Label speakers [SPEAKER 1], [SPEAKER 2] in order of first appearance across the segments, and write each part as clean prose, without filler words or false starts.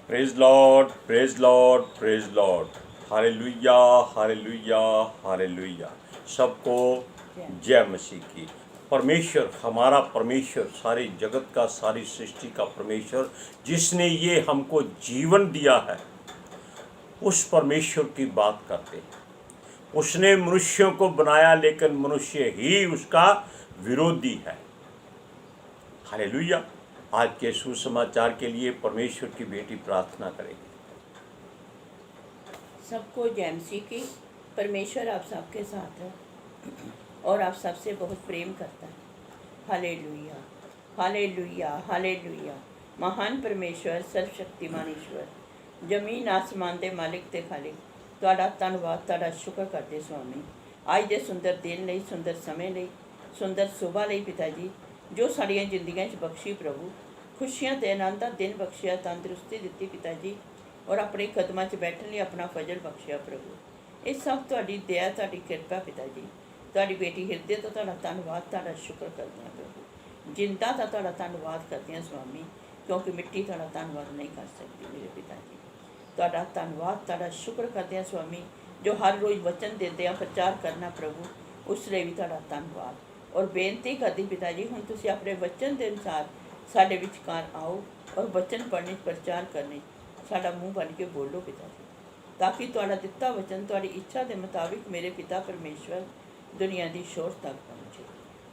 [SPEAKER 1] Praise Lord, praise Lord, praise Lord. Hallelujah, hallelujah, hallelujah. सबको जय मसीह की। परमेश्वर, हमारा परमेश्वर, सारी जगत का, सारी सृष्टि का परमेश्वर, जिसने ये हमको जीवन दिया है, उस परमेश्वर की बात करते हैं। उसने मनुष्यों को बनाया, लेकिन मनुष्य ही उसका विरोधी है। हालेलुया। आज के सुसमाचार के लिए परमेश्वर की बेटी प्रार्थना करेगी।
[SPEAKER 2] सबको जय मसीह की। परमेश्वर आप सबके साथ है और आप सबसे बहुत प्रेम करता है। Hallelujah, hallelujah, hallelujah. महान परमेश्वर, सर्वशक्तिमान ईश्वर, जमीन आसमान दे मालिक ते खालिक, तुहाडा धन्नवाद, तुहाडा शुक्र करते स्वामी, अज दे सुंदर दिन लई, सुंदर समय लई, सुंदर सुबह लई पिता जी, जो साड़ियां जिंदगियां च बख्शी प्रभु, खुशियां ते आनंद दा दिन बख्शिया, तंदुरुस्ती दित्ती पिता जी, और अपने कदमां च बैठने लई अपना फजल बख्शिया प्रभु। ये सब तुहाडी दया, तुहाडी किरपा पिता जी। तुहाडी बेटी हिरदे तो तुहाडा धन्नवाद, तुहाडा शुक्र करते हैं प्रभु। जिंदा का तुहाडा धन्नवाद करते हैं स्वामी, क्योंकि मिट्टी तुहाडा धन्नवाद नहीं कर सकती मेरे पिता जी। तुहाडा धन्नवाद, तुहाडा शुक्र करते हैं स्वामी, जो हर रोज़ वचन देते हैं प्रचार करना प्रभु, उस लिए भी तुहाडा धन्नवाद। और बेनती करती पिता जी, हुण तुसीं अपने वचन के अनुसार साडे विचकार आओ और वचन पढ़ने प्रचार करने साडा मूँह बन के बोलो पिता जी, ताकि तुहाडा दिता वचन तुहाडी इच्छा के मुताबिक मेरे पिता परमेश्वर दुनिया की शोर तक पहुँचे।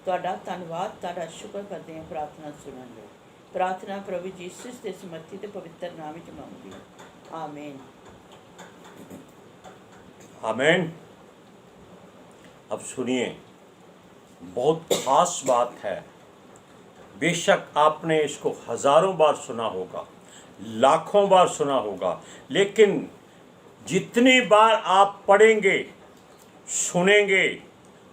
[SPEAKER 2] तुहाडा धन्नवाद, तुहाडा शुक्र करते हैं। प्रार्थना सुनन लो। प्रार्थना प्रभु जीसस के समर्थी ते पवित्र नाम विच मंगदी हूं। आमीन,
[SPEAKER 1] आमीन। अब सुनिए, बहुत खास बात है। बेशक आपने इसको हजारों बार सुना होगा, लाखों बार सुना होगा, लेकिन जितनी बार आप पढ़ेंगे, सुनेंगे,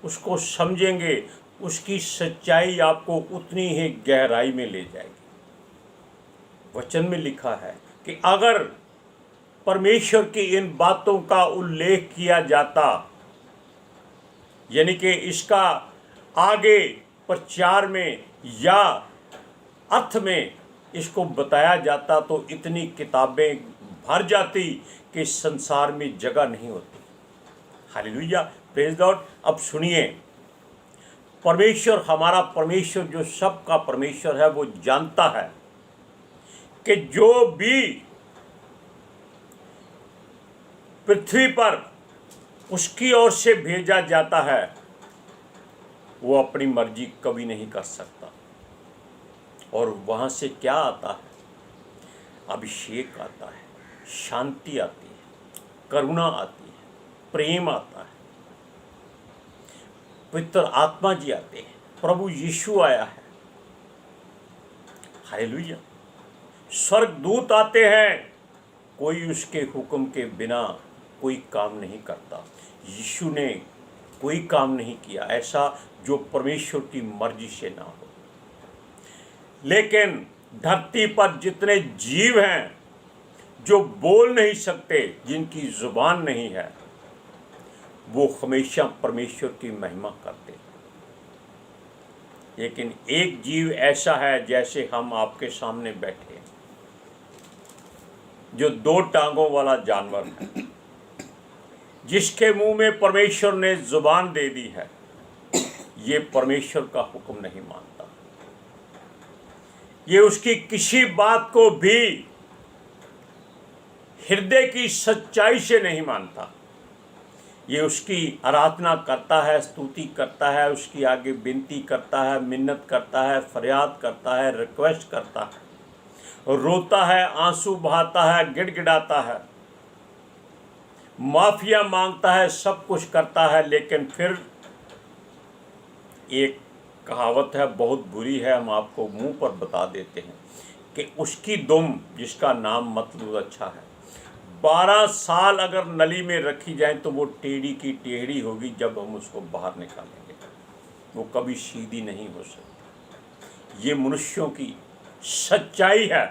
[SPEAKER 1] उसको समझेंगे, उसकी सच्चाई आपको उतनी ही गहराई में ले जाएगी। वचन में लिखा है कि अगर परमेश्वर की इन बातों का उल्लेख किया जाता, यानी कि इसका आगे प्रचार में या अर्थ में इसको बताया जाता, तो इतनी किताबें भर जाती कि संसार में जगह नहीं होती। Hallelujah, praise Lord. अब सुनिए, परमेश्वर, हमारा परमेश्वर जो सबका परमेश्वर है, वो जानता है कि जो भी पृथ्वी पर उसकी ओर से भेजा जाता है, वो अपनी मर्जी कभी नहीं कर सकता। और वहाँ से क्या आता है? अभिषेक आता है, शांति आती है, करुणा आती है, प्रेम आता है, पवित्र आत्मा जी आते हैं, प्रभु यीशु आया है। हालेलुया। स्वर्गदूत आते हैं। कोई उसके हुक्म के बिना कोई काम नहीं करता। यीशु ने कोई काम नहीं किया ऐसा जो परमेश्वर की मर्जी से ना हो। लेकिन धरती पर जितने जीव हैं जो बोल नहीं सकते, जिनकी जुबान नहीं है, वो हमेशा परमेश्वर की महिमा करते। लेकिन एक जीव ऐसा है, जैसे हम आपके सामने बैठे, जो 2 टांगों वाला जानवर है, जिसके मुंह में परमेश्वर ने जुबान दे दी है। ये परमेश्वर का हुक्म नहीं मानता, ये उसकी किसी बात को भी हृदय की सच्चाई से नहीं मानता। ये उसकी आराधना करता है, स्तुति करता है, उसकी आगे विनती करता है, मिन्नत करता है, फरियाद करता है, रिक्वेस्ट करता है, रोता है, आंसू बहाता है, गिड़गिड़ाता है, माफिया मांगता है, सब कुछ करता है। लेकिन फिर एक कहावत है, बहुत बुरी है, हम आपको मुंह पर बता देते हैं कि उसकी दुम, जिसका नाम मतलब अच्छा है, 12 साल अगर नली में रखी जाए तो वो टेढ़ी की टेढ़ी होगी। जब हम उसको बाहर निकालेंगे, वो कभी सीधी नहीं हो सकती। ये मनुष्यों की सच्चाई है।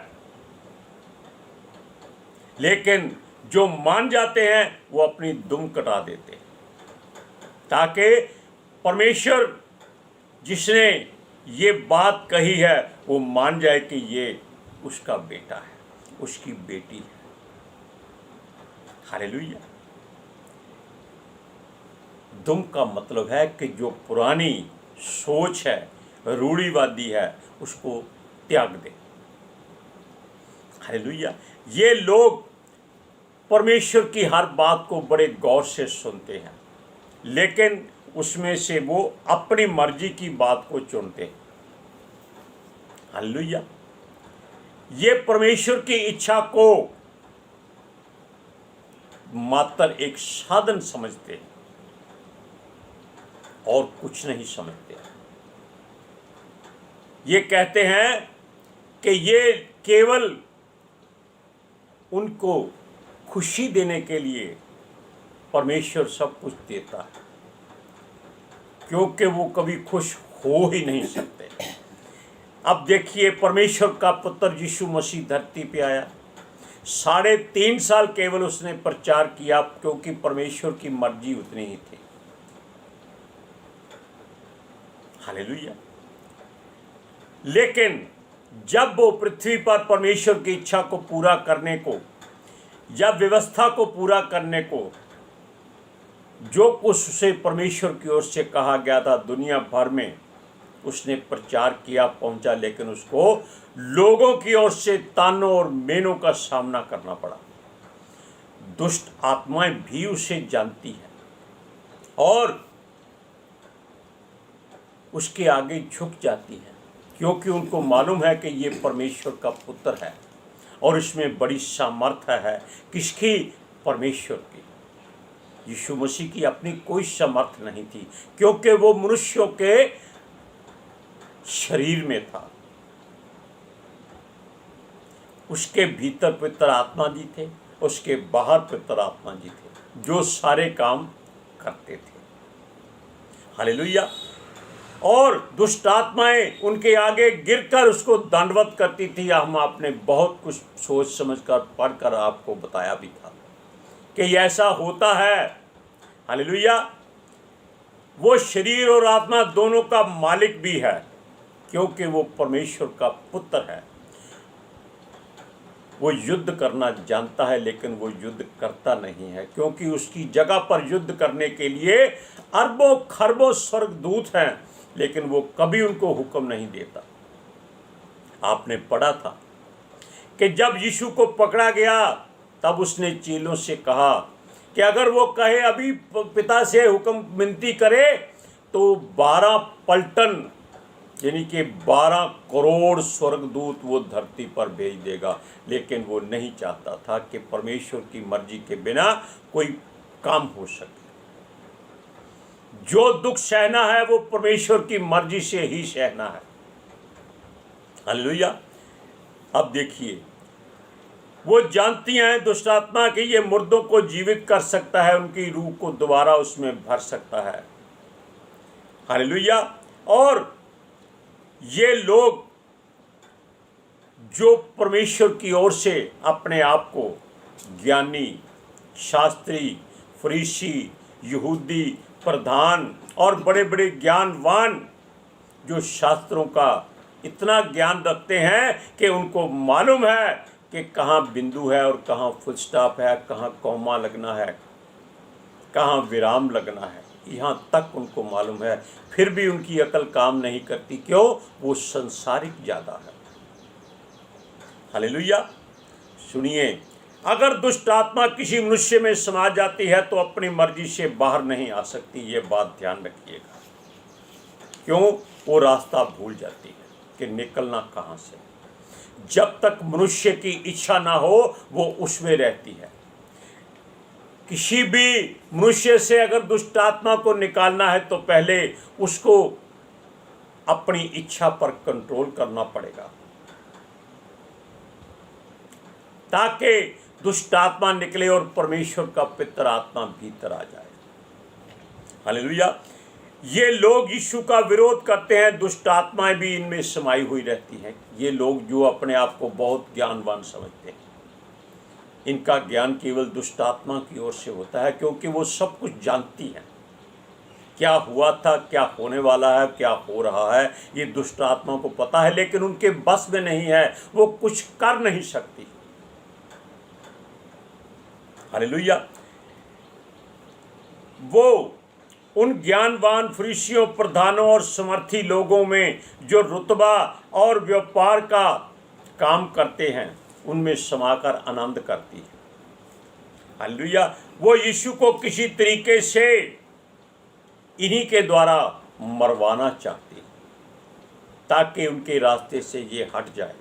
[SPEAKER 1] लेकिन जो मान जाते हैं, वो अपनी दुम कटा देते हैं, ताकि परमेश्वर जिसने ये बात कही है, वो मान जाए कि ये उसका बेटा है। उसकी बेटी है। हालेलुया। दुम का मतलब है कि जो पुरानी सोच है, रूढ़िवादी है, उसको त्याग दे। हालेलुया। ये लोग परमेश्वर की हर बात को बड़े गौर से सुनते हैं, लेकिन उसमें से वो अपनी मर्जी की बात को चुनते हैं। हालेलुया। ये परमेश्वर की इच्छा को मात्र एक साधन समझते हैं और कुछ नहीं समझते। ये कहते हैं कि ये केवल उनको खुशी देने के लिए परमेश्वर सब कुछ देता है, क्योंकि वो कभी खुश हो ही नहीं सकते। अब देखिए, परमेश्वर का पुत्र यीशु मसीह धरती पे आया, 3.5 साल केवल उसने प्रचार किया, क्योंकि परमेश्वर की मर्जी उतनी ही थी। हालेलुया। लेकिन जब वो पृथ्वी पर परमेश्वर की इच्छा को पूरा करने को, या व्यवस्था को पूरा करने को, जो कुछ उसे परमेश्वर की ओर से कहा गया था, दुनिया भर में उसने प्रचार किया, पहुंचा, लेकिन उसको लोगों की ओर से तानों और मेनों का सामना करना पड़ा। दुष्ट आत्माएं भी उसे जानती हैं और उसके आगे झुक जाती हैं, क्योंकि उनको मालूम है कि ये परमेश्वर का पुत्र है और इसमें बड़ी सामर्थ्य है। किसकी? परमेश्वर की। यीशु मसीह की अपनी कोई सामर्थ्य नहीं थी, क्योंकि वो मनुष्यों के शरीर में था। उसके भीतर पवित्र आत्मा जी थे, उसके बाहर पवित्र आत्मा जी थे, जो सारे काम करते थे। हालेलुया। और दुष्ट आत्माएं उनके आगे गिरकर उसको दंडवत करती थी। हम आपने बहुत कुछ सोच समझकर पढ़कर आपको बताया भी था कि ऐसा होता है। हालेलुया। वो शरीर और आत्मा दोनों का मालिक भी है, क्योंकि वो परमेश्वर का पुत्र है। वो युद्ध करना जानता है, लेकिन वो युद्ध करता नहीं है, क्योंकि उसकी जगह पर युद्ध करने के लिए अरबों खरबों स्वर्गदूत हैं, लेकिन वो कभी उनको हुक्म नहीं देता। आपने पढ़ा था कि जब यीशु को पकड़ा गया, तब उसने चेलों से कहा कि अगर वो कहे अभी पिता से हुक्म विनती करे, तो 12 पलटन यानी कि 12 करोड़ स्वर्गदूत वो धरती पर भेज देगा। लेकिन वो नहीं चाहता था कि परमेश्वर की मर्जी के बिना कोई काम हो सके। जो दुख सहना है वो परमेश्वर की मर्जी से ही सहना है। हालेलुया। अब देखिए, वो जानती हैं दुष्ट आत्मा कि ये मुर्दों को जीवित कर सकता है, उनकी रूह को दोबारा उसमें भर सकता है। हालेलुया। और ये लोग जो परमेश्वर की ओर से अपने आप को ज्ञानी, शास्त्री, फरीसी, यहूदी, प्रधान और बड़े बड़े ज्ञानवान, जो शास्त्रों का इतना ज्ञान रखते हैं कि उनको मालूम है कि कहाँ बिंदु है और कहाँ फुल स्टॉप है, कहाँ कौमा लगना है, कहाँ विराम लगना है, यहाँ तक उनको मालूम है। फिर भी उनकी अकल काम नहीं करती। क्यों? वो संसारिक ज़्यादा है। हालेलुया। सुनिए, अगर दुष्ट आत्मा किसी मनुष्य में समा जाती है तो अपनी मर्जी से बाहर नहीं आ सकती। ये बात ध्यान रखिएगा। क्यों? वो रास्ता भूल जाती है कि निकलना कहाँ से। जब तक मनुष्य की इच्छा ना हो, वो उसमें रहती है। किसी भी मनुष्य से अगर दुष्ट आत्मा को निकालना है तो पहले उसको अपनी इच्छा पर कंट्रोल करना पड़ेगा, ताकि दुष्ट आत्मा निकले और परमेश्वर का पितर आत्मा भीतर आ जाए। हालेलुया। ये लोग यीशु का विरोध करते हैं, दुष्ट आत्माएं भी इनमें समाई हुई रहती हैं। ये लोग जो अपने आप को बहुत ज्ञानवान समझते हैं, इनका ज्ञान केवल दुष्ट आत्मा की ओर से होता है, क्योंकि वो सब कुछ जानती हैं। क्या हुआ था, क्या होने वाला है, क्या हो रहा है, ये दुष्ट आत्मा को पता है, लेकिन उनके बस में नहीं है, वो कुछ कर नहीं सकती। हालेलुया। वो उन ज्ञानवान फरीसियों, प्रधानों और समर्थी लोगों में जो रुतबा और व्यापार का काम करते हैं उनमें समाकर आनंद करती है। हालेलुया। वो यीशु को किसी तरीके से इन्हीं के द्वारा मरवाना चाहती है ताकि उनके रास्ते से ये हट जाए,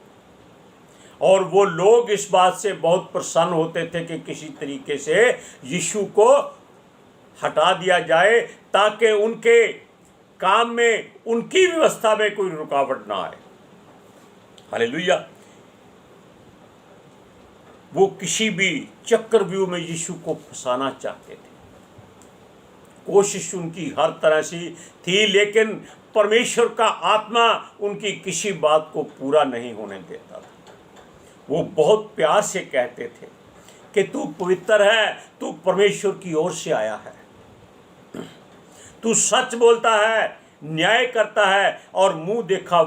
[SPEAKER 1] और वो लोग इस बात से बहुत प्रसन्न होते थे कि किसी तरीके से यीशु को हटा दिया जाए ताकि उनके काम में, उनकी व्यवस्था में कोई रुकावट ना आए। हालेलुया। वो किसी भी चक्रव्यूह में यीशु को फंसाना चाहते थे। कोशिश उनकी हर तरह से थी, लेकिन परमेश्वर का आत्मा उनकी किसी बात को पूरा नहीं होने देता था। वो बहुत प्यार से कहते थे कि तू पवित्र है, तू परमेश्वर की ओर से आया है, तू सच बोलता है, न्याय करता है और मुंह देखा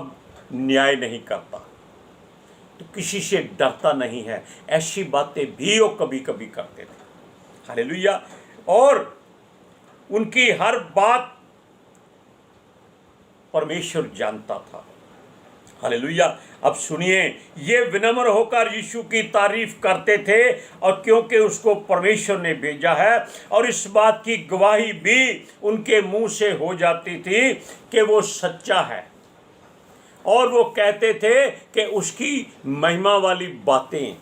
[SPEAKER 1] न्याय नहीं करता, तो किसी से डरता नहीं है। ऐसी बातें भी वो कभी कभी करते थे। हालेलुया। और उनकी हर बात परमेश्वर जानता था। हालेलुया। अब सुनिए, ये विनम्र होकर यीशु की तारीफ करते थे, और क्योंकि उसको परमेश्वर ने भेजा है, और इस बात की गवाही भी उनके मुंह से हो जाती थी कि वो सच्चा है, और वो कहते थे कि उसकी महिमा वाली बातें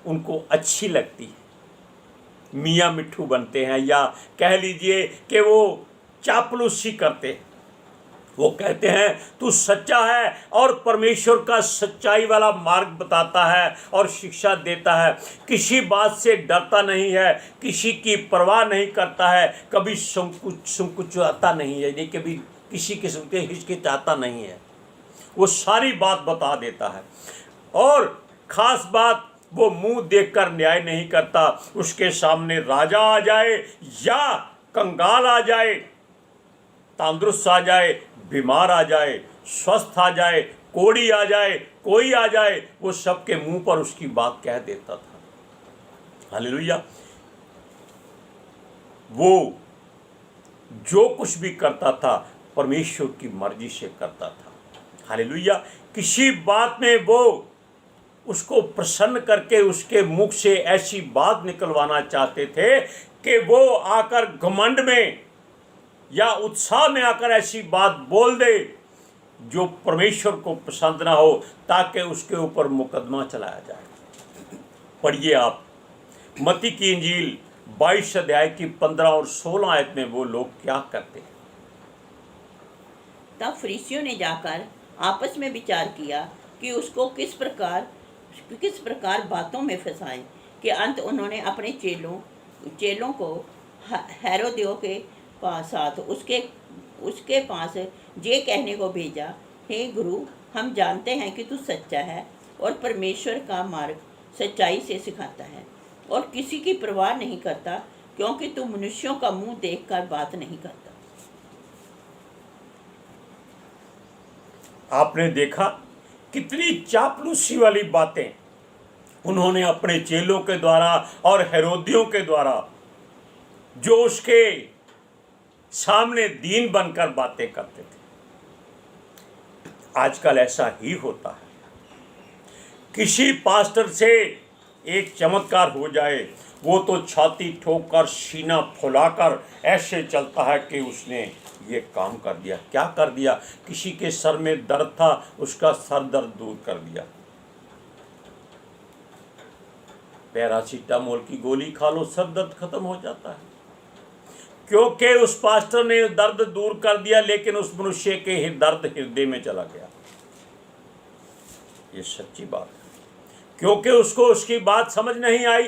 [SPEAKER 1] उनको अच्छी लगती है। मियाँ मिट्ठू बनते हैं, या कह लीजिए कि वो चापलूसी करते हैं। वो कहते हैं तू सच्चा है, और परमेश्वर का सच्चाई वाला मार्ग बताता है और शिक्षा देता है, किसी बात से डरता नहीं है, किसी की परवाह नहीं करता है, कभी संकुचाता नहीं है, कभी किसी किस्म के हिचकिचाता नहीं है, वो सारी बात बता देता है। और खास बात, वो मुंह देखकर न्याय नहीं करता। उसके सामने राजा आ जाए या कंगाल आ जाए, तंदुरुस्त आ जाए, बीमार आ जाए, स्वस्थ आ जाए, कोढ़ी आ जाए, कोई आ जाए, वो सबके मुंह पर उसकी बात कह देता था। हालेलुया। वो जो कुछ भी करता था परमेश्वर की मर्जी से करता था। हालेलुया। किसी बात में वो उसको प्रसन्न करके उसके मुख से ऐसी बात निकलवाना चाहते थे कि वो आकर घमंड में या उत्साह में आकर ऐसी बात बोल दे जो परमेश्वर को पसंद ना हो, ताकि उसके ऊपर मुकदमा चलाया जाए। पढ़िए आप मत्ती की इंजील 22 अध्याय की 15 और 16 आयत में वो लोग क्या करते हैं।
[SPEAKER 2] तब फरीसियों ने जाकर आपस में विचार किया कि उसको किस प्रकार बातों में फंसाएं, कि अंत उन्होंने अपने चेलों को हेरोदियों के साथ उसके पास ये कहने को भेजा, हे गुरु, हम जानते हैं कि तू सच्चा है और परमेश्वर का मार्ग सच्चाई से सिखाता है, और किसी की परवाह नहीं करता, क्योंकि तू मनुष्यों का मुंह देखकर बात नहीं करता।
[SPEAKER 1] आपने देखा कितनी चापलूसी वाली बातें उन्होंने अपने चेलों के द्वारा और हेरोदियों के द्वारा, जो उसके सामने दीन बनकर बातें करते थे। आजकल ऐसा ही होता है। किसी पास्टर से एक चमत्कार हो जाए, वो तो छाती ठोककर सीना फुलाकर ऐसे चलता है कि उसने ये काम कर दिया। क्या कर दिया? किसी के सर में दर्द था, उसका सर दर्द दूर कर दिया। पैरासीटामोल की गोली खा लो, सर दर्द खत्म हो जाता है, क्योंकि उस पास्टर ने दर्द दूर कर दिया, लेकिन उस मनुष्य के दर्द हृदय में चला गया। ये सच्ची बात है, क्योंकि उसको उसकी बात समझ नहीं आई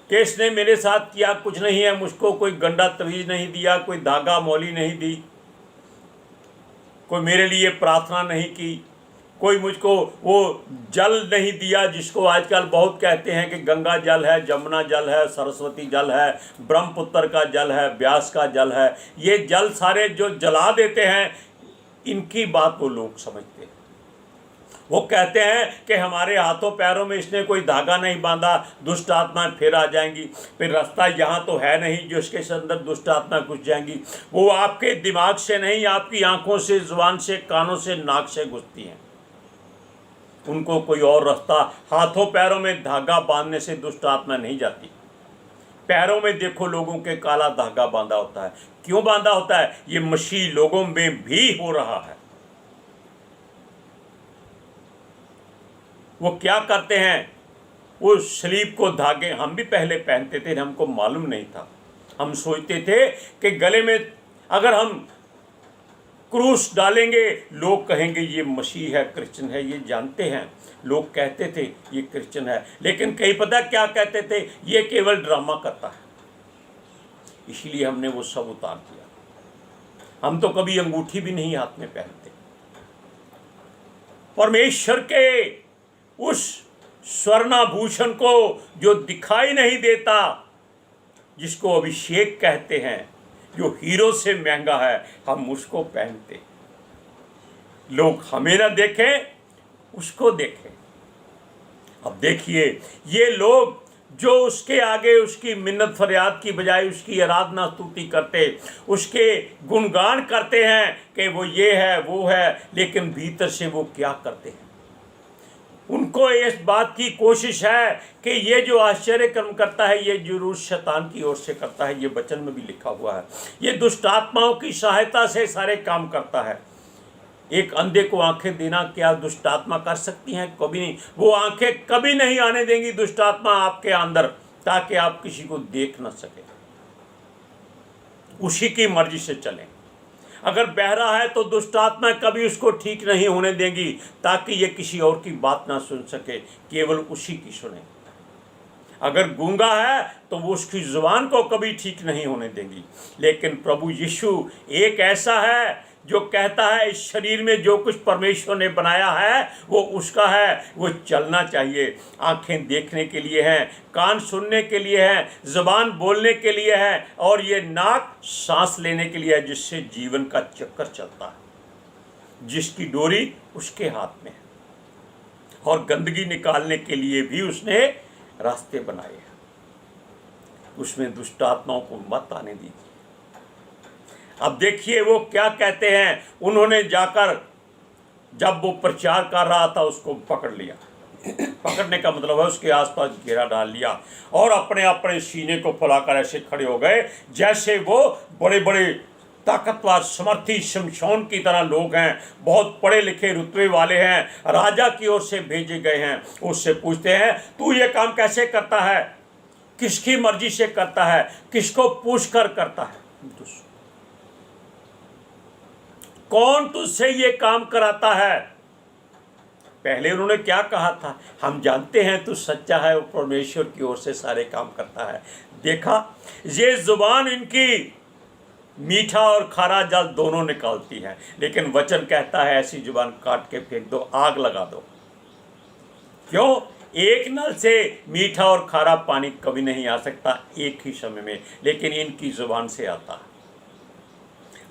[SPEAKER 1] कि इसने मेरे साथ किया कुछ नहीं है, मुझको कोई गंदा तवीज़ नहीं दिया, कोई धागा मौली नहीं दी, कोई मेरे लिए प्रार्थना नहीं की, कोई मुझको वो जल नहीं दिया जिसको आजकल बहुत कहते हैं कि गंगा जल है, जमुना जल है, सरस्वती जल है, ब्रह्मपुत्र का जल है, ब्यास का जल है। ये जल सारे जो जला देते हैं, इनकी बात वो लोग समझते हैं। वो कहते हैं कि हमारे हाथों पैरों में इसने कोई धागा नहीं बांधा, दुष्ट आत्माएं फिर आ जाएंगी, फिर रास्ता यहाँ तो है नहीं जो इसके अंदर दुष्ट आत्मा घुस जाएंगी। वो आपके दिमाग से नहीं, आपकी आंखों से, जुबान से, कानों से, नाक से घुसती हैं। उनको कोई और रास्ता, हाथों पैरों में धागा बांधने से दुष्ट आत्मा नहीं जाती। पैरों में देखो लोगों के काला धागा बांधा होता है। क्यों बांधा होता है? ये मसीह लोगों में भी हो रहा है। वो क्या करते हैं? वो सलीब को धागे हम भी पहले पहनते थे, हमको मालूम नहीं था। हम सोचते थे कि गले में अगर हम क्रूस डालेंगे लोग कहेंगे ये मसीह है, क्रिश्चियन है। ये जानते हैं, लोग कहते थे ये क्रिश्चियन है, लेकिन कई पता क्या कहते थे? ये केवल ड्रामा करता है। इसलिए हमने वो सब उतार दिया। हम तो कभी अंगूठी भी नहीं हाथ में पहनते। परमेश्वर के उस स्वर्णाभूषण को जो दिखाई नहीं देता, जिसको अभिषेक कहते हैं, जो हीरो से महंगा है, हम उसको पहनते। लोग हमें ना देखें, उसको देखें। अब देखिए, ये लोग जो उसके आगे उसकी मिन्नत फरियाद की बजाय उसकी आराधना स्तुति करते, उसके गुणगान करते हैं कि वो ये है वो है, लेकिन भीतर से वो क्या करते हैं? उनको इस बात की कोशिश है कि ये जो आश्चर्य कर्म करता है ये जरूर शैतान की ओर से करता है। ये वचन में भी लिखा हुआ है। ये दुष्ट आत्माओं की सहायता से सारे काम करता है। एक अंधे को आंखें देना क्या दुष्ट आत्मा कर सकती हैं? कभी नहीं। वो आंखें कभी नहीं आने देंगी दुष्ट आत्मा आपके अंदर, ताकि आप किसी को देख ना सके। उसी की मर्जी से चलें। अगर बहरा है तो दुष्ट आत्मा कभी उसको ठीक नहीं होने देंगी, ताकि ये किसी और की बात ना सुन सके, केवल उसी की सुने। अगर गूंगा है तो वो उसकी जुबान को कभी ठीक नहीं होने देंगी। लेकिन प्रभु यीशु एक ऐसा है जो कहता है इस शरीर में जो कुछ परमेश्वर ने बनाया है वो उसका है। वो चलना चाहिए। आंखें देखने के लिए हैं, कान सुनने के लिए हैं, ज़बान बोलने के लिए है, और ये नाक सांस लेने के लिए है, जिससे जीवन का चक्कर चलता है। जिसकी डोरी उसके हाथ में है, और गंदगी निकालने के लिए भी उसने रास्ते बनाए हैं। उसमें दुष्ट आत्माओं को मत आने दीजिए। अब देखिए वो क्या कहते हैं। उन्होंने जाकर जब वो प्रचार कर रहा था उसको पकड़ लिया। पकड़ने का मतलब है उसके आसपास घेरा डाल लिया, और अपने अपने सीने को फुलाकर ऐसे खड़े हो गए जैसे वो बड़े बड़े ताकतवर समर्थी शमशोन की तरह लोग हैं, बहुत पढ़े लिखे रुतबे वाले हैं, राजा की ओर से भेजे गए हैं। उससे पूछते हैं तू ये काम कैसे करता है, किसकी मर्जी से करता है, किसको पूछ कर करता है, कौन तुझसे ये काम कराता है? पहले उन्होंने क्या कहा था? हम जानते हैं तू सच्चा है, वो परमेश्वर की ओर से सारे काम करता है। देखा, ये जुबान इनकी मीठा और खारा जल दोनों निकालती है, लेकिन वचन कहता है ऐसी जुबान काट के फेंक दो, आग लगा दो। क्यों? एक नल से मीठा और खारा पानी कभी नहीं आ सकता एक ही समय में, लेकिन इनकी जुबान से आता है।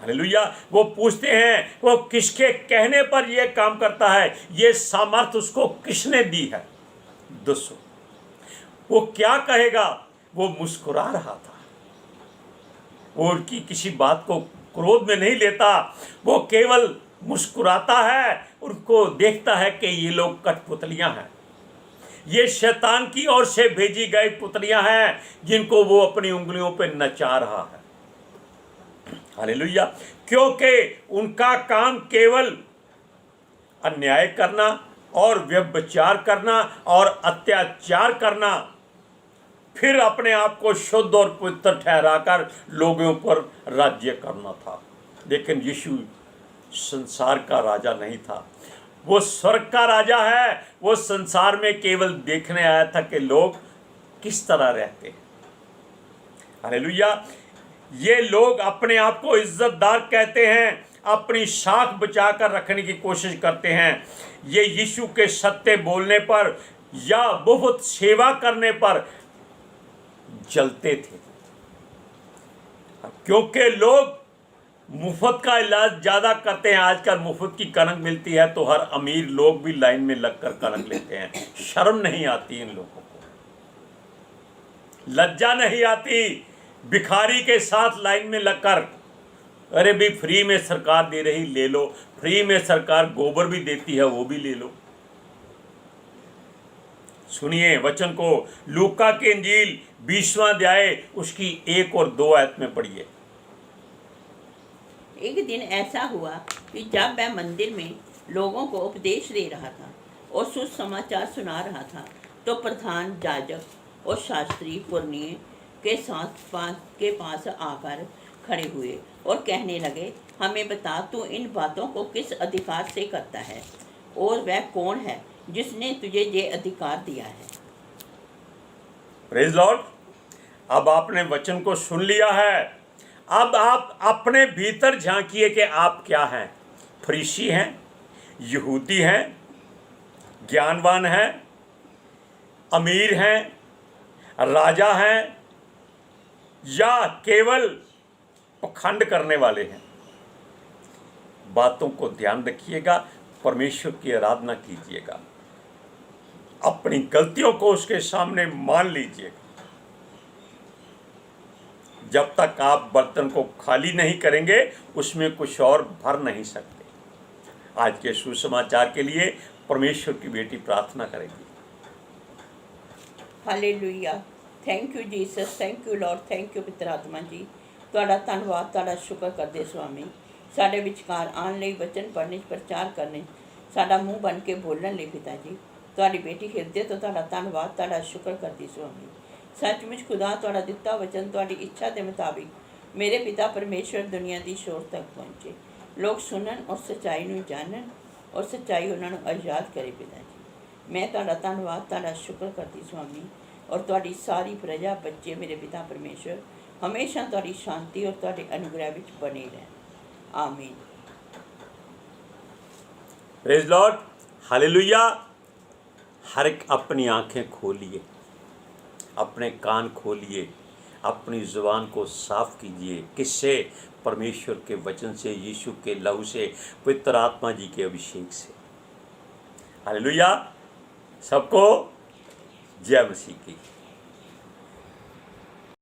[SPEAKER 1] हालेलुया। वो पूछते हैं वो किसके कहने पर ये काम करता है, ये सामर्थ उसको किसने दी है? दोस्तों, वो क्या कहेगा? वो मुस्कुरा रहा था। वो उनकी किसी बात को क्रोध में नहीं लेता, वो केवल मुस्कुराता है। उनको देखता है कि ये लोग कठपुतलियां हैं, ये शैतान की ओर से भेजी गई पुतलियां हैं, जिनको वो अपनी उंगलियों पर नचा रहा है। हालेलुया। क्योंकि उनका काम केवल अन्याय करना और व्यभिचार करना और अत्याचार करना, फिर अपने आप को शुद्ध और पवित्र ठहराकर लोगों पर राज्य करना था। लेकिन यीशु संसार का राजा नहीं था, वो स्वर्ग का राजा है। वो संसार में केवल देखने आया था कि लोग किस तरह रहते हैं। हालेलुया। ये लोग अपने आप को इज्जतदार कहते हैं, अपनी शाख बचाकर रखने की कोशिश करते हैं। ये यीशु के सत्य बोलने पर या बहुत सेवा करने पर जलते थे, क्योंकि लोग मुफ्त का इलाज ज़्यादा करते हैं। आजकल मुफ्त की कणक मिलती है तो हर अमीर लोग भी लाइन में लगकर कणक लेते हैं। शर्म नहीं आती इन लोगों को, लज्जा नहीं आती भिखारी के साथ लाइन में लगकर। अरे भी फ्री में सरकार दे रही, ले लो। फ्री में सरकार गोबर भी देती है, वो भी ले लो। सुनिए वचन को, लूका की इंजील 20वां अध्याय उसकी 1 और 2 आयत में पढ़िए।
[SPEAKER 2] एक दिन ऐसा हुआ कि जब वह मंदिर में लोगों को उपदेश दे रहा था और सुसमाचार सुना रहा था, तो प्रधान याजक और शास्त्री पुरनिये के पास आकर खड़े हुए और कहने लगे, हमें बता, तू इन बातों को किस अधिकार से करता है, और वह कौन है जिसने तुझे ये अधिकार दिया है।
[SPEAKER 1] Praise Lord. अब आपने वचन को सुन लिया है। अब आप अपने भीतर झांकिए कि आप क्या हैं। फरीसी हैं, यहूदी हैं, ज्ञानवान हैं, अमीर हैं, राजा हैं, या केवल पखंड करने वाले हैं। बातों को ध्यान रखिएगा, परमेश्वर की आराधना कीजिएगा, अपनी गलतियों को उसके सामने मान लीजिएगा। जब तक आप बर्तन को खाली नहीं करेंगे उसमें कुछ और भर नहीं सकते। आज के सुसमाचार के लिए परमेश्वर की बेटी प्रार्थना करेगी।
[SPEAKER 2] Hallelujah. Thank you Jesus, thank you Lord, thank you पवित्र आत्मा जी। ਤੁਹਾਡਾ ਧੰਨਵਾਦ, ਤੁਹਾਡਾ ਸ਼ੁਕਰ ਕਰਦੇ ਸੁਆਮੀ, ਸਾਡੇ ਵਿਚਕਾਰ ਆਉਣ ਲਈ, ਵਚਨ ਪੜ੍ਹਨੇ, ਪ੍ਰਚਾਰ ਕਰਨੇ, ਸਾਡਾ ਮੂੰਹ ਬਣ ਕੇ ਬੋਲਣ ਲਈ ਪਿਤਾ ਜੀ। ਤੁਹਾਡੀ ਬੇਟੀ ਹਿਰਦੇ ਤੋਂ ਤੁਹਾਡਾ ਧੰਨਵਾਦ, ਤੁਹਾਡਾ ਸ਼ੁਕਰ ਕਰਦੀ ਸੁਆਮੀ। ਸੱਚਮੁੱਚ ਖੁਦਾ ਤੁਹਾਡਾ ਦਿੱਤਾ ਵਚਨ ਤੁਹਾਡੀ ਇੱਛਾ ਦੇ ਮੁਤਾबिक ਮੇਰੇ ਪਿਤਾ ਪਰਮੇਸ਼ਵਰ ਦੁਨੀਆ ਦੀ ਸ਼ੋਰ ਤੱਕ ਪਹੁੰਚੇ, ਲੋਕ ਸੁਣਨ ਔਰ ਸੱਚਾਈ ਨੂੰ ਜਾਣਨ ਔਰ ਸੱਚਾਈ ਉਹਨਾਂ ਨੂੰ ਆਜ਼ਾਦ ਕਰੇ ਪਿਤਾ ਜੀ। ਮੈਂ ਤੁਹਾਡਾ ਧੰਨਵਾਦ, ਤੁਹਾਡਾ ਸ਼ੁਕਰ ਕਰਦੀ ਸੁਆਮੀ, ਔਰ ਤੁਹਾਡੀ ਸਾਰੀ ਪ੍ਰਜਾ, ਬੱਚੇ ਮੇਰੇ ਪਿਤਾ ਪਰਮੇਸ਼ਵਰ हमेशा तुहाडी शांति और तुहाडे अनुग्रह विच बने रहन। आमीन।
[SPEAKER 1] Praise Lord, hallelujah. हर एक अपनी आंखें खोलिए, अपने कान खोलिए, अपनी ज़ुबान को साफ कीजिए। किससे? परमेश्वर के वचन से, यीशु के लहू से, पवित्र आत्मा जी के अभिषेक से। हालेलुया। सबको जय मसीह की।